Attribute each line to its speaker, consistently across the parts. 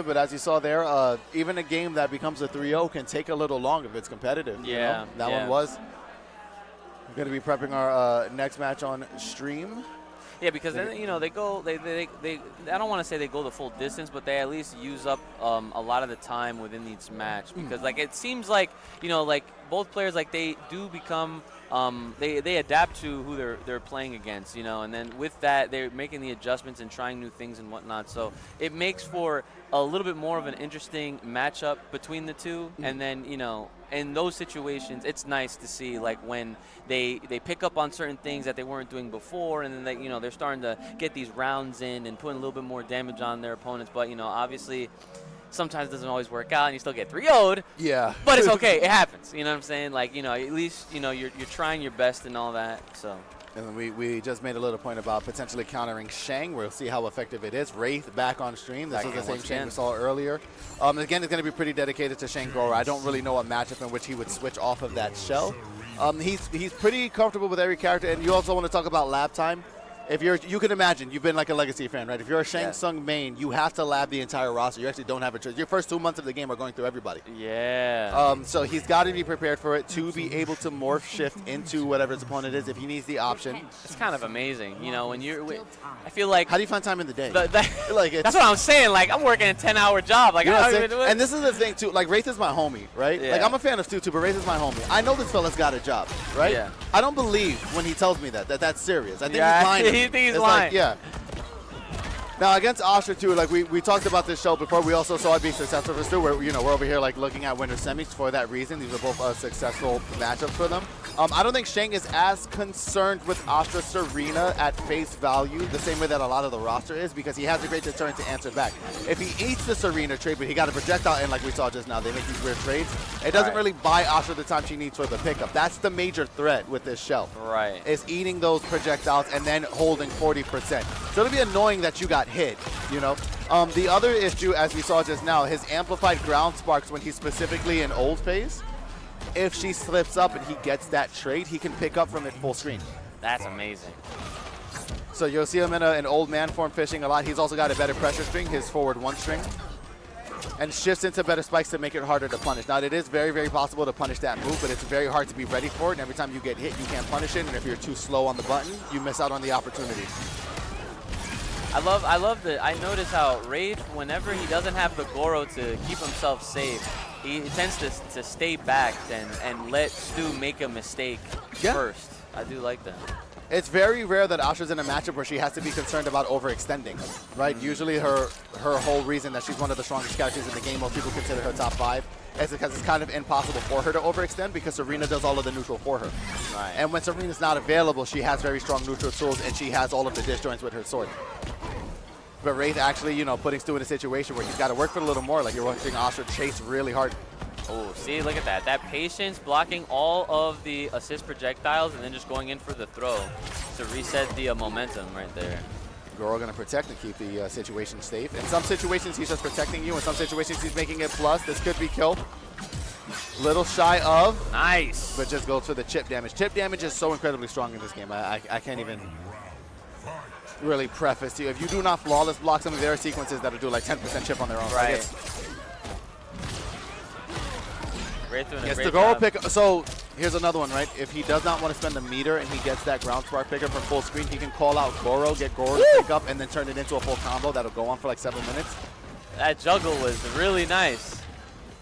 Speaker 1: But as you saw there, even a game that becomes a 3-0 can take a little long if it's competitive.
Speaker 2: Yeah.
Speaker 1: You know? That one was. We're going to be prepping our next match on stream.
Speaker 2: Yeah, because then, they go, they I don't want to say they go the full distance, but they at least use up a lot of the time within each match. Because, it seems like, both players, they do become, they adapt to who they're playing against, and then with that, they're making the adjustments and trying new things and whatnot. So it makes for a little bit more of an interesting matchup between the two. And then, in those situations, it's nice to see, when they pick up on certain things that they weren't doing before, and then they're starting to get these rounds in and putting a little bit more damage on their opponents. But obviously, sometimes it doesn't always work out, and you still get 3-0'd.
Speaker 1: Yeah.
Speaker 2: But it's okay. It happens. You know what I'm saying? At least you're trying your best and all that. So.
Speaker 1: And we just made a little point about potentially countering Shang. We'll see how effective it is. Wraith back on stream. This is the same Shang we saw earlier. Again, it's going to be pretty dedicated to Shang Goro. I don't really know a matchup in which he would switch off of that shell. He's pretty comfortable with every character. And you also want to talk about lab time. If you can imagine, you've been like a Legacy fan, right? If you're a Shang Tsung main, you have to lab the entire roster. You actually don't have a choice. Your first 2 months of the game are going through everybody.
Speaker 2: Yeah.
Speaker 1: So he's got to be prepared for it to be able to morph shift into whatever his opponent is if he needs the option.
Speaker 2: It's kind of amazing, when I feel like.
Speaker 1: How do you find time in the day?
Speaker 2: That's what I'm saying. I'm working a 10-hour job. I don't even do it.
Speaker 1: And this is the thing too. Wraith is my homie, right?
Speaker 2: Yeah.
Speaker 1: I'm a fan of Stu too, but Wraith is my homie. I know this fella's got a job, right?
Speaker 2: Yeah.
Speaker 1: I don't believe when he tells me that's serious. I think he's lying.
Speaker 2: He thinks he's lying.
Speaker 1: Yeah. Now against Astra too, we talked about this show before. We also saw it be successful for Stu. We're over here looking at winter semis for that reason. These are both successful matchups for them. I don't think Shang is as concerned with Astra Serena at face value the same way that a lot of the roster is, because he has a great deterrent to answer back. If he eats the Serena trade, but he got a projectile in like we saw just now, they make these weird trades. It doesn't really buy Astra the time she needs for the pickup. That's the major threat with this shell.
Speaker 2: Right.
Speaker 1: Is eating those projectiles and then holding 40%. So it'll be annoying that you got hit, The other issue, as we saw just now, his amplified ground sparks when he's specifically in old phase. If she slips up and he gets that trade, he can pick up from it full screen.
Speaker 2: That's amazing.
Speaker 1: So you'll see him in an old man form fishing a lot. He's also got a better pressure string, his forward 1 string. And shifts into better spikes to make it harder to punish. Now, it is very, very possible to punish that move, but it's very hard to be ready for it. And every time you get hit, you can't punish it. And if you're too slow on the button, you miss out on the opportunity.
Speaker 2: I love that. I notice how Wraith, whenever he doesn't have the Goro to keep himself safe, he tends to stay back and let Stu make a mistake first. I do like that.
Speaker 1: It's very rare that Astra's in a matchup where she has to be concerned about overextending, right? Usually her whole reason that she's one of the strongest characters in the game, most people consider her top 5, is because it's kind of impossible for her to overextend because Serena does all of the neutral for her.
Speaker 2: Right.
Speaker 1: And when Serena's not available, she has very strong neutral tools and she has all of the disjoints with her sword. But Wraith actually, putting Stu in a situation where he's got to work for a little more, like you're watching Astra chase really hard.
Speaker 2: Oh, see, look at that. That patience, blocking all of the assist projectiles and then just going in for the throw to reset the momentum right there.
Speaker 1: Goro going to protect and keep the situation safe. In some situations, he's just protecting you. In some situations, he's making it plus. This could be kill. Little shy of.
Speaker 2: Nice.
Speaker 1: But just goes for the chip damage. Chip damage is so incredibly strong in this game. I can't even really preface to you. If you do not flawless block some of their sequences that'll do like 10% chip on their own.
Speaker 2: Right.
Speaker 1: Yes, the Goro pick. So here's another one, right? If he does not want to spend a meter and he gets that ground spark picker from full screen, he can call out Goro, get Goro to pick up, and then turn it into a full combo that'll go on for like 7 minutes.
Speaker 2: That juggle was really nice.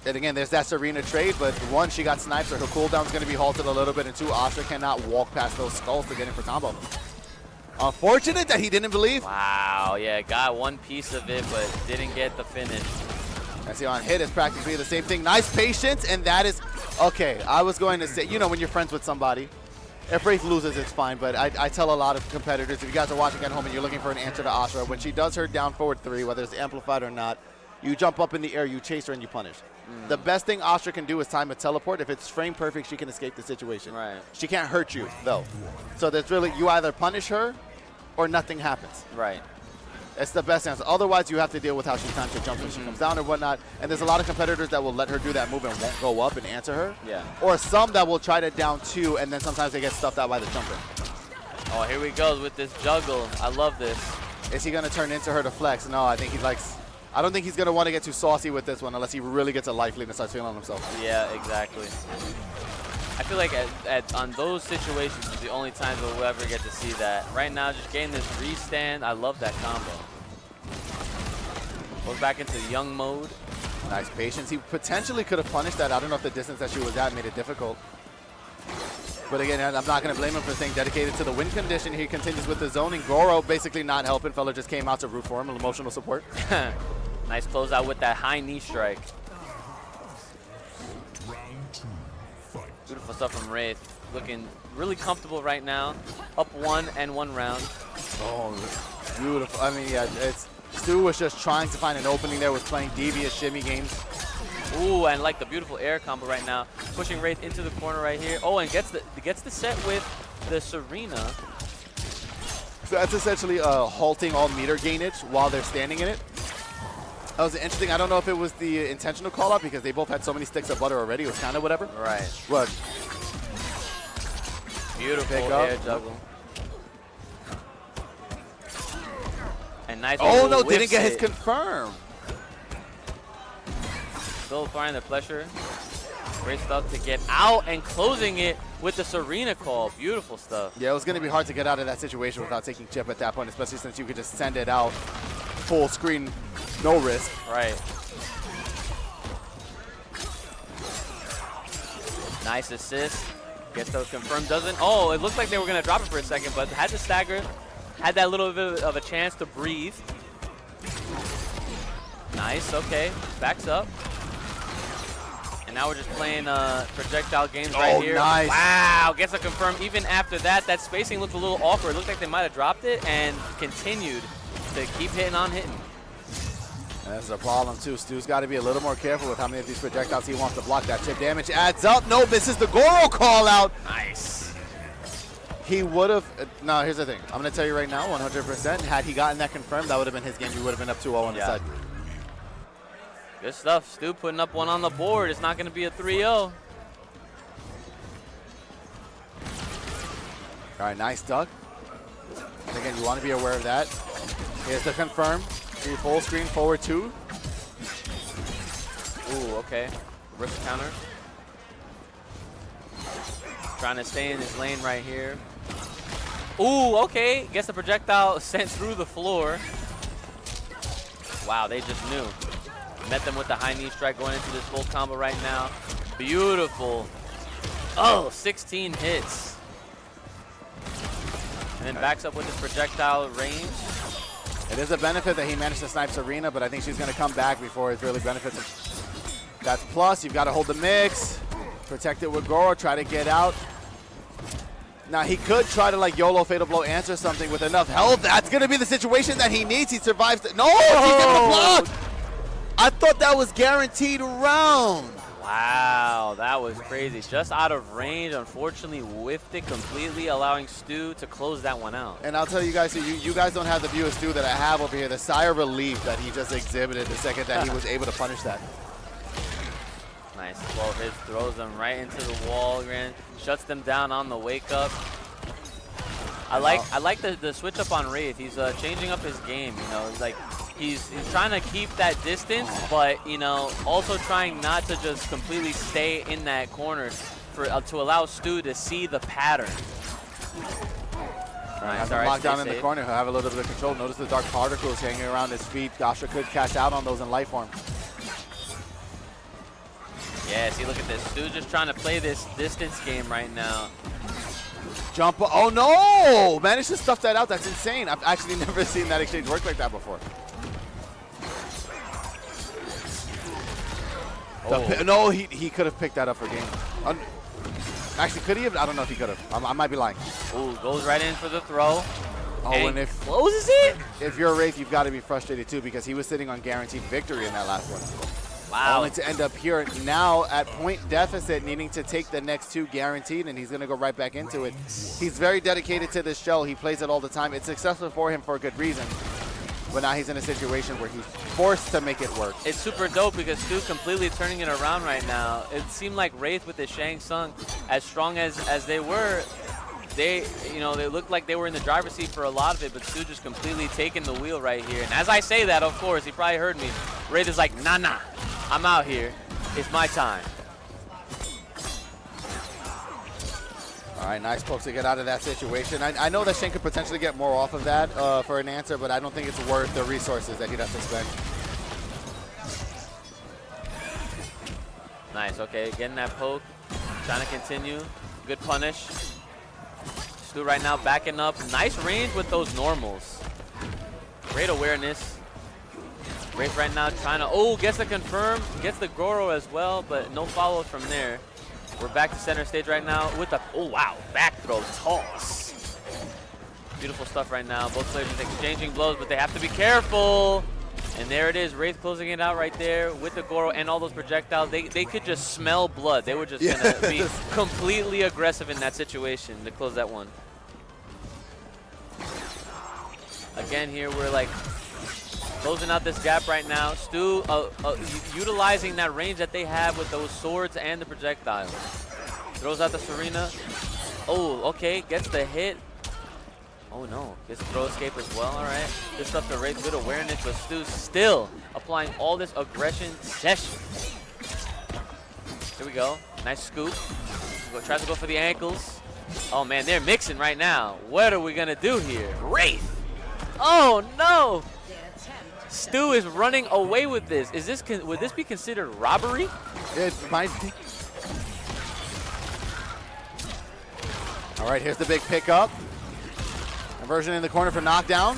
Speaker 1: And again, there's that Serena trade, but 1, she got sniped, so her cooldown's going to be halted a little bit, and 2, Astra cannot walk past those skulls to get in for combo. Unfortunate that he didn't believe.
Speaker 2: Wow, yeah, got one piece of it, but didn't get the finish.
Speaker 1: I see on hit is practically the same thing. Nice patience, and that is, okay, I was going to say, when you're friends with somebody, if Wraith loses, it's fine, but I tell a lot of competitors, if you guys are watching at home and you're looking for an answer to Astra, when she does her down forward 3, whether it's amplified or not, you jump up in the air, you chase her, and you punish. The best thing Astra can do is time a teleport. If it's frame perfect, she can escape the situation.
Speaker 2: Right.
Speaker 1: She can't hurt you, though. So there's really, you either punish her or nothing happens.
Speaker 2: Right.
Speaker 1: It's the best answer. Otherwise, you have to deal with how she times her jump when she comes down or whatnot. And there's a lot of competitors that will let her do that move and won't go up and answer her.
Speaker 2: Yeah.
Speaker 1: Or some that will try to down 2, and then sometimes they get stuffed out by the jumper.
Speaker 2: Oh, here we go with this juggle. I love this.
Speaker 1: Is he going to turn into her to flex? No, I think he likes I don't think he's going to want to get too saucy with this one unless he really gets a life lead and starts feeling himself.
Speaker 2: Yeah, exactly. I feel like on those situations is the only time we'll ever get to see that. Right now, just getting this restand, I love that combo. Goes back into young mode.
Speaker 1: Nice patience. He potentially could have punished that. I don't know if the distance that she was at made it difficult. But again, I'm not going to blame him for staying dedicated to the win condition. He continues with the zoning. Goro basically not helping. Fella just came out to root for him, emotional support.
Speaker 2: Nice closeout with that high knee strike. Beautiful stuff from Wraith. Looking really comfortable right now. Up 1 and 1 round.
Speaker 1: Oh, beautiful. I mean, yeah, Stu was just trying to find an opening there, was playing devious shimmy games.
Speaker 2: Ooh, and like the beautiful air combo right now. Pushing Wraith into the corner right here. Oh, and gets the set with the Serena.
Speaker 1: So that's essentially halting all meter gainage while they're standing in it. That was interesting. I don't know if it was the intentional call-out because they both had so many sticks of butter already. It was kind of whatever.
Speaker 2: Right.
Speaker 1: But
Speaker 2: beautiful air juggle. And nice.
Speaker 1: Oh, no, didn't get his confirm.
Speaker 2: Still applying the pressure. Great stuff to get out and closing it with the Serena call. Beautiful stuff.
Speaker 1: Yeah, it was going to be hard to get out of that situation without taking chip at that point, especially since you could just send it out full screen, no risk.
Speaker 2: Right. Nice assist. Gets those confirmed. Doesn't. Oh, it looked like they were going to drop it for a second, but had to stagger. Had that little bit of a chance to breathe. Nice. Okay. Backs up. And now we're just playing projectile games right here.
Speaker 1: Nice.
Speaker 2: Wow, gets a confirm. Even after that, that spacing looked a little awkward. It looked like they might have dropped it and continued to keep hitting on hitting.
Speaker 1: That's a problem, too. Stu's got to be a little more careful with how many of these projectiles he wants to block. That chip damage adds up. No, misses the Goro call out.
Speaker 2: Nice.
Speaker 1: He would have. No, here's the thing. I'm going to tell you right now, 100%. Had he gotten that confirmed, that would have been his game. He would have been up 2-0 on the side.
Speaker 2: Good stuff. Stu putting up one on the board. It's not going to be a 3-0. All
Speaker 1: right, nice duck. And again, you want to be aware of that. Here's the confirm. Full screen forward 2.
Speaker 2: Ooh, okay. Reverse counter. Trying to stay in his lane right here. Ooh, okay. Gets the projectile sent through the floor. Wow, they just knew. Met them with the high knee strike going into this full combo right now. Beautiful. Oh, 16 hits. And then backs up with his projectile range.
Speaker 1: It is a benefit that he managed to snipe Serena, but I think she's going to come back before it really benefits him. That's plus. You've got to hold the mix. Protect it with Goro. Try to get out. Now, he could try to, like, YOLO Fatal Blow answer something with enough health. That's going to be the situation that he needs. He survives. No! He's able to block! I thought that was guaranteed round.
Speaker 2: Wow, that was crazy. Just out of range, unfortunately whiffed it completely, allowing Stu to close that one out.
Speaker 1: And I'll tell you guys, you guys don't have the view of Stu that I have over here. The sigh of relief that he just exhibited the second that he was able to punish that.
Speaker 2: Nice 12 hits, throws them right into the wall, again, shuts them down on the wake up. I like the switch up on Wraith. He's changing up his game, you know, like he's trying to keep that distance, but you know, also trying not to just completely stay in that corner for to allow Stu to see the pattern.
Speaker 1: Nice. Locked down in the corner, he'll have a little bit of control. Notice the dark particles hanging around his feet. Gasha could cash out on those in life form.
Speaker 2: Yeah, see, look at this. Stu just trying to play this distance game right now.
Speaker 1: Jump. Oh, no! Managed to stuff that out. That's insane. I've actually never seen that exchange work like that before. Oh. No, he could have picked that up for game. Actually, could he have? I don't know if he could have. I might be lying.
Speaker 2: Ooh, goes right in for the throw.
Speaker 1: Oh, and if
Speaker 2: closes it?
Speaker 1: If you're a Wraith, you've got to be frustrated too because he was sitting on guaranteed victory in that last one.
Speaker 2: Wow.
Speaker 1: Only to end up here now at point deficit, needing to take the next 2 guaranteed, and he's going to go right back into it. He's very dedicated to this show. He plays it all the time. It's successful for him for a good reason. But now he's in a situation where he's forced to make it work.
Speaker 2: It's super dope because Stu completely turning it around right now. It seemed like Wraith with the Shang Tsung, as strong as they were, they looked like they were in the driver's seat for a lot of it, but Stu just completely taking the wheel right here. And as I say that, of course, he probably heard me. Wraith is like, nah, I'm out here. It's my time.
Speaker 1: All right, nice pokes to get out of that situation. I know that Shane could potentially get more off of that for an answer, but I don't think it's worth the resources that he'd have to spend.
Speaker 2: Nice, okay, getting that poke, trying to continue. Good punish. Stu right now backing up. Nice range with those normals. Great awareness. Wraith right now trying to, gets the confirm, gets the Goro as well, but no follow from there. We're back to center stage right now with the, wow, back throw toss. Beautiful stuff right now. Both players just exchanging blows, but they have to be careful. And there it is, Wraith closing it out right there with the Goro and all those projectiles. They could just smell blood. They were just going to be completely aggressive in that situation to close that one. Again here, we're like closing out this gap right now. Stu utilizing that range that they have with those swords and the projectiles. Throws out the Serena. Oh, okay, gets the hit. Oh no, gets a throw escape as well, all right. Good stuff to Wraith, good awareness, but Stu still applying all this aggression session. Here we go, nice scoop. Tries to go for the ankles. Oh man, they're mixing right now. What are we gonna do here? Wraith! Oh no! Stu is running away with this. Would this be considered robbery?
Speaker 1: It might be. All right, here's the big pickup. Conversion in the corner for knockdown.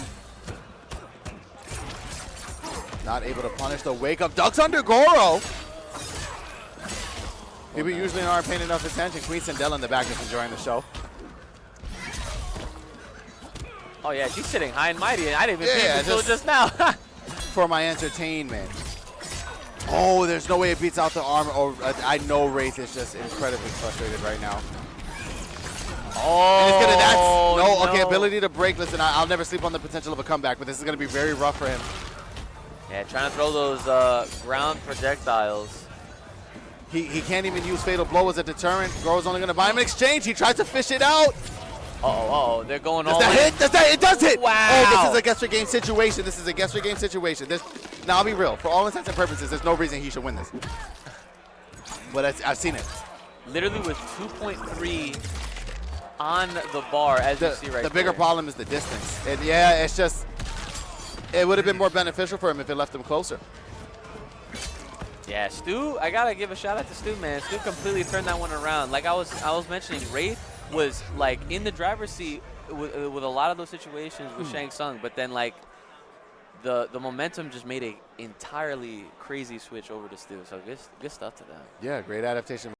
Speaker 1: Not able to punish the wake up. Ducks under Goro. People usually aren't paying enough attention. Queen Sindel in the back is enjoying the show.
Speaker 2: Oh yeah, she's sitting high and mighty. I didn't even pay until just now.
Speaker 1: For my entertainment. Oh, there's no way it beats out the armor. Oh, I know Wraith is just incredibly frustrated right now.
Speaker 2: Oh,
Speaker 1: okay, ability to break. Listen, I'll never sleep on the potential of a comeback, but this is going to be very rough for him.
Speaker 2: Yeah, trying to throw those ground projectiles.
Speaker 1: He can't even use Fatal Blow as a deterrent. Goro's only going to buy him in exchange. He tries to fish it out.
Speaker 2: Uh-oh, they're going all in.
Speaker 1: Does that hit? It does hit.
Speaker 2: Wow.
Speaker 1: Oh, this is a guess your game situation. Now, I'll be real. For all intents and purposes, there's no reason he should win this. But I've seen it.
Speaker 2: Literally with 2.3 on the bar, as you see right there.
Speaker 1: The bigger problem is the distance. And yeah, it's just, it would have been more beneficial for him if it left him closer.
Speaker 2: Yeah, Stu, I got to give a shout out to Stu, man. Stu completely turned that one around. Like I was mentioning, Wraith was like in the driver's seat with a lot of those situations with Shang Tsung, but then like the momentum just made an entirely crazy switch over to Stu. So good stuff to them.
Speaker 1: Yeah, great adaptation.